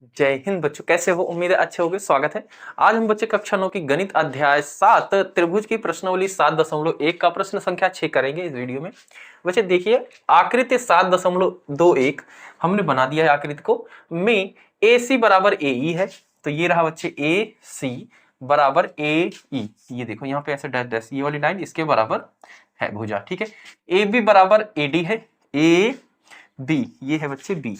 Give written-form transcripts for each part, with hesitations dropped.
जय हिंद बच्चों, कैसे हो? उम्मीद है अच्छे होगे। स्वागत है। आज हम बच्चे कक्षा 9 की गणित अध्याय 7 त्रिभुज की प्रश्नावली 7.1 का प्रश्न संख्या 6 करेंगे इस वीडियो में। बच्चे देखिए, आकृति 7.21 हमने बना दिया है। आकृति को में ए सी बराबर ए ई है, तो ये रहा बच्चे ए सी बराबर ए ई। ये देखो यहाँ पे ऐसे डैश डैश, ये वाली लाइन इसके बराबर है भुजा। ठीक है, ए बी बराबर ए डी है, ए बी ये है बच्चे बी,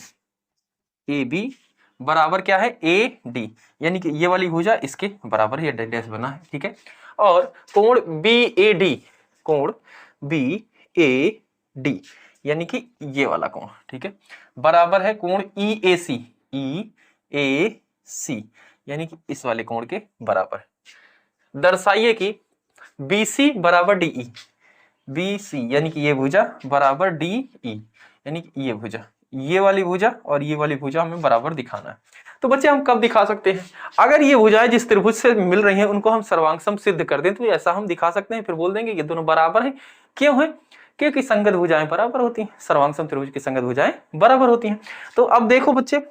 ए बी बराबर क्या है ए डी, यानी कि ये वाली भुजा इसके बराबर है, ये डैश बना है। ठीक है, और कोण बी ए डी, कोण बी ए डी यानी कि ये वाला कोण, ठीक है, बराबर है कोण ई ए सी, ई ए सी यानी कि इस वाले कोण के बराबर। दर्शाइए कि बी सी बराबर डी ई, बी सी यानी कि ये भुजा बराबर डी ई यानी कि ये भुजा, ये वाली भुजा और ये वाली भुजा हमें बराबर दिखाना है। तो बच्चे हम कब दिखा सकते हैं? अगर ये भुजाएं जिस त्रिभुज से मिल रही हैं उनको हम सर्वांगसम सिद्ध कर दें तो ऐसा हम दिखा सकते हैं। फिर बोल देंगे ये दोनों बराबर हैं। क्यों है? क्योंकि संगत भुजाएं बराबर होती हैं, सर्वांगसम त्रिभुज की संगत भुजाएं बराबर होती हैं। तो अब देखो बच्चे,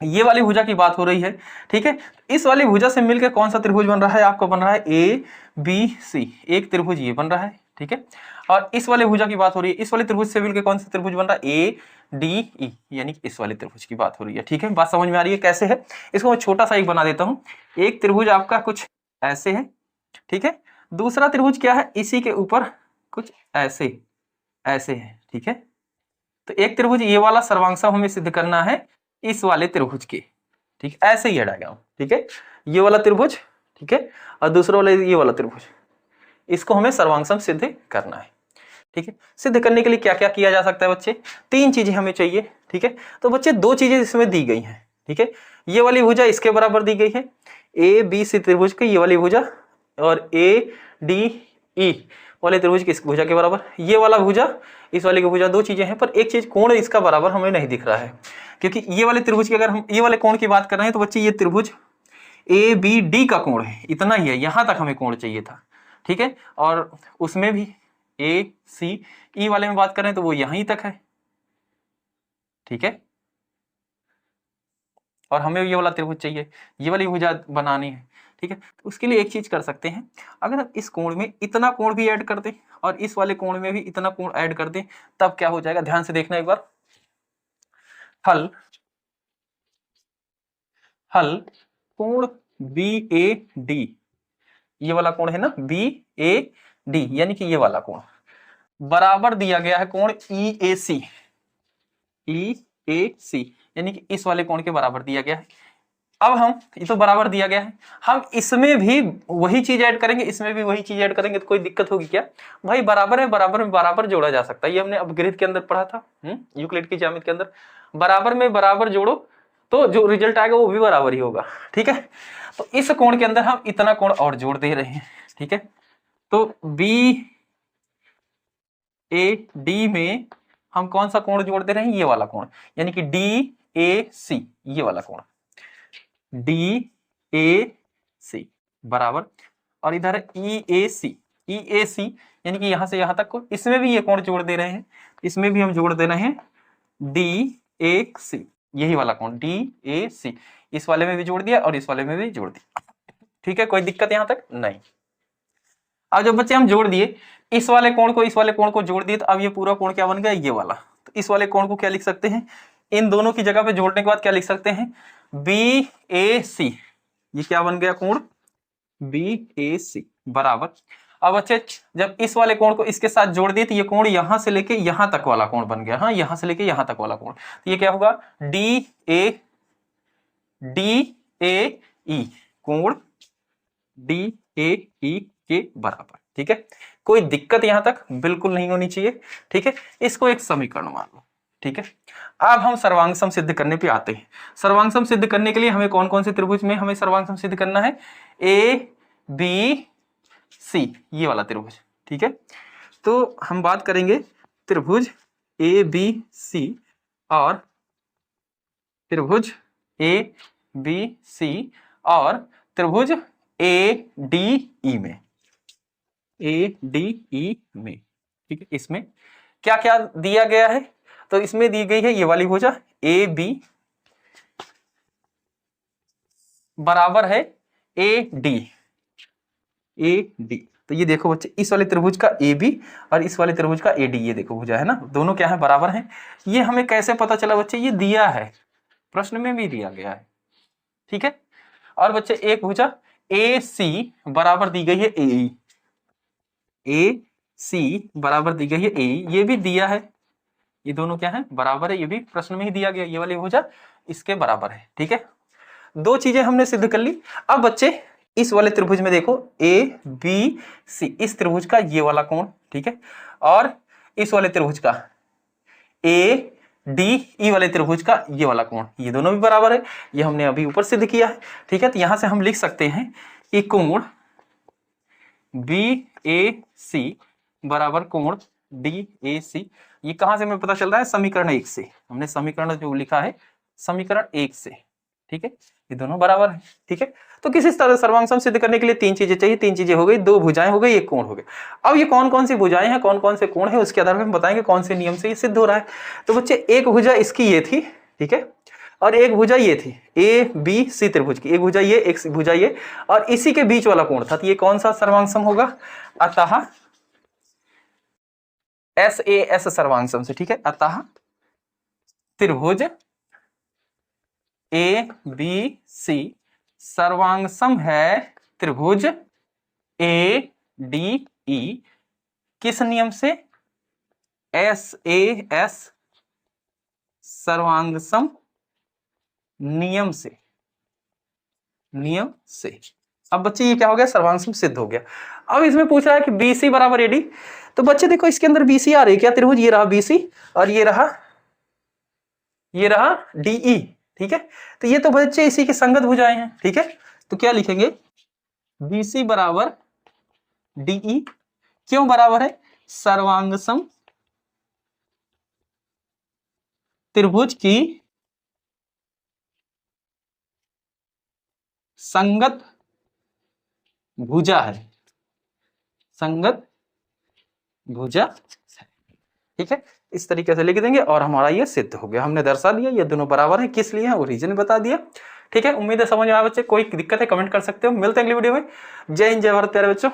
ये वाली भुजा की बात हो रही है। ठीक है, इस वाली भुजा से मिलकर कौन सा त्रिभुज बन रहा है? आपको बन रहा है ए बी सी, एक त्रिभुज ये बन रहा है। ठीक है, और इस वाले भुजा की बात हो रही है, इस वाले त्रिभुज से मिलकर कौन सा त्रिभुज बन रहा है? ए डी ई यानी कि इस वाले त्रिभुज की बात हो रही है। ठीक है, बात समझ में आ रही है कैसे है? इसको मैं छोटा सा एक बना देता हूं। एक त्रिभुज आपका कुछ ऐसे है, ठीक है, दूसरा त्रिभुज क्या है? इसी के ऊपर कुछ ऐसे ऐसे है। ठीक है, तो एक त्रिभुज ये वाला सर्वांगसम हमें सिद्ध करना है इस वाले त्रिभुज के। ठीक है, ऐसे ही है डायग्राम। ठीक है, ये वाला त्रिभुज, ठीक है, और दूसरा वाला ये वाला त्रिभुज, इसको हमें सर्वांगसम सिद्ध करना है। ठीक है, सिद्ध करने के लिए क्या क्या किया जा सकता है बच्चे? तीन चीजें हमें चाहिए। ठीक है, तो बच्चे दो चीजें इसमें दी गई हैं। ठीक है, ये वाली भुजा इसके बराबर दी गई है, ए बी सी त्रिभुज की ये वाली भुजा, और ए डी ई वाले त्रिभुज की इस भुजा के बराबर। ये वाला भुजा इस वाले की भुजा, दो चीजें हैं, पर एक चीज कोण इसका बराबर हमें नहीं दिख रहा है। क्योंकि ये वाले त्रिभुज की अगर हम ये वाले कोण की बात कर रहे हैं तो बच्चे ये त्रिभुज ए बी डी का कोण है, इतना ही है, यहां तक हमें कोण चाहिए था। ठीक है, और उसमें भी ए सी ई वाले में बात करें तो वो यहीं तक है। ठीक है, और हमें ये वाला त्रिभुज चाहिए, ये वाली भुजा बनानी है। ठीक है, तो उसके लिए एक चीज कर सकते हैं, अगर हम इस कोण में इतना कोण भी ऐड कर दें और इस वाले कोण में भी इतना कोण ऐड कर दें, तब क्या हो जाएगा? ध्यान से देखना एक बार। हल हल कोण बी ए डी, ये वाला कोण है ना, बी ए डी यानी कि ये वाला कोण बराबर दिया गया है कोण ई ए सी, ई ए सी यानी कि इस वाले कोण के बराबर दिया गया है। अब हम, ये तो बराबर दिया गया है, हम इसमें भी वही चीज ऐड करेंगे, इसमें भी वही चीज ऐड करेंगे, तो कोई दिक्कत होगी क्या? भाई बराबर है, बराबर में बराबर जोड़ा जा सकता है, ये हमने अपग्रेड के अंदर पढ़ा था, यूक्लिड की ज्यामिति के अंदर। बराबर में बराबर जोड़ो तो जो रिजल्ट आएगा वो भी बराबर ही होगा। ठीक है, तो इस कोण के अंदर हम इतना कोण और जोड़ दे रहे हैं। ठीक है, तो बी ए डी में हम कौन सा कोण जोड़ दे रहे हैं? ये वाला कोण, यानी कि डी ए सी, ये वाला कोण डी ए सी बराबर, और इधर ई ए सी, ई ए सी यानी कि यहां से यहां तक को, इसमें भी ये कोण जोड़ दे रहे हैं, इसमें भी हम जोड़ दे रहे हैं डी ए सी, यही वाला कोण डी ए सी, इस वाले में भी जोड़ दिया और इस वाले में भी जोड़ दिया। ठीक है, कोई दिक्कत यहां तक नहीं। अब जब बच्चे हम जोड़ दिए इस वाले कोण को, इस वाले कोण को जोड़ दिए, तो अब ये पूरा कोण क्या बन गया? ये वाला। तो इस वाले कोण को क्या लिख सकते हैं? इन दोनों की जगह पे जोड़ने के बाद क्या लिख सकते हैं? बी ए सी, ये क्या बन गया? कोण बी ए सी बराबर। अब बच्चे जब इस वाले कोण को इसके साथ जोड़ दिए तो ये कोण यहां से लेके यहां तक वाला कोण बन गया। हाँ, यहां से लेके यहां तक वाला कोण, तो ये क्या होगा? डी ए ई, कोण डी ए ई के बराबर। ठीक है, कोई दिक्कत यहां तक बिल्कुल नहीं होनी चाहिए। ठीक है, इसको एक समीकरण मान लो। ठीक है, अब हम सर्वांगसम सिद्ध करने पे आते हैं। सर्वांगसम सिद्ध करने के लिए हमें कौन कौन से त्रिभुज में हमें सर्वांगसम सिद्ध करना है? ए बी सी, ये वाला त्रिभुज। ठीक है, तो हम बात करेंगे त्रिभुज ए बी सी और त्रिभुज ए बी सी और त्रिभुज ए डी ई में, ए डी ई में। ठीक है, इसमें क्या क्या दिया गया है? तो इसमें दी गई है ये वाली भुजा ए बी बराबर है ए डी। तो ये देखो बच्चे, इस वाले त्रिभुज का ए बी और इस वाले त्रिभुज का ए डी, ये देखो भुजा है ना, दोनों क्या है, बराबर हैं। ये हमें कैसे पता चला बच्चे, ये दिया है, प्रश्न में भी दिया गया है, ठीक है। और बच्चे एक भुजा ए सी बराबर दी गई है ए सी बराबर दी गई है ए, ये भी दिया है, ये दोनों क्या है, बराबर है, ये भी प्रश्न में ही दिया गया, ये वाली भुजा इसके बराबर है, ठीक है। दो चीजें हमने सिद्ध कर ली। अब बच्चे इस वाले त्रिभुज में देखो ए बी सी, इस त्रिभुज का ये वाला कोण, ठीक है, और इस वाले त्रिभुज का ए डी ई वाले त्रिभुज का ये वाला कोण, ये दोनों भी बराबर है, ये हमने अभी ऊपर सिद्ध किया है, ठीक है। तो यहां से हम लिख सकते हैं कि कोण बी ए सी बराबर कोण डी ए सी। ये कहां से हमें पता चल रहा है, समीकरण 1 से, हमने समीकरण जो लिखा है समीकरण 1 से, ठीक है, ये दोनों बराबर है, ठीक है। तो किसी तरह सर्वांग सम सिद्ध करने के लिए तीन चीजें चाहिए, तीन चीजें हो गई, दो भुजाएं हो गई, एक कोण हो गए। अब ये कौन कौन सी भुजाएं हैं, कौन कौन से कोण है, उसके आधार पर हम बताएंगे कौन से नियम से ये सिद्ध हो रहा है। तो बच्चे एक भुजा इसकी ये थी, ठीक है, और एक भुजा ये थी ए बी सी त्रिभुज की, एक भुजा ये, एक भुजा ये, और इसी के बीच वाला कोण था, तो ये कौन सा सर्वांग सम होगा, अतः एस ए एस सर्वांग सम से, ठीक है। अतः त्रिभुज ए बी सी सर्वांग सम है त्रिभुज ए डी ई, किस नियम से, एस ए एस सर्वांग सम नियम से, नियम से। अब बच्चे ये क्या हो गया, सर्वांग सम सिद्ध हो गया। अब इसमें पूछ रहा है कि बी सी बराबर एडी, तो बच्चे देखो इसके अंदर बी सी आ रही है क्या, त्रिभुज ये रहा बी सी और ये रहा डीई, ठीक है। तो ये तो बच्चे इसी की संगत भुजाएं हैं, ठीक है। तो क्या लिखेंगे, बी सी बराबर डीई, क्यों बराबर है, सर्वांग सम त्रिभुज की संगत भुजा है, संगत भुजा, ठीक है। इस तरीके से लिख देंगे और हमारा ये सिद्ध हो गया, हमने दर्शा दिया ये दोनों बराबर है, किस लिए है वो रीजन बता दिया, ठीक है। उम्मीद है समझ में आया बच्चे, कोई दिक्कत है कमेंट कर सकते हो। मिलते हैं अगली वीडियो में। जय हिंद जय भारत प्यारे बच्चों।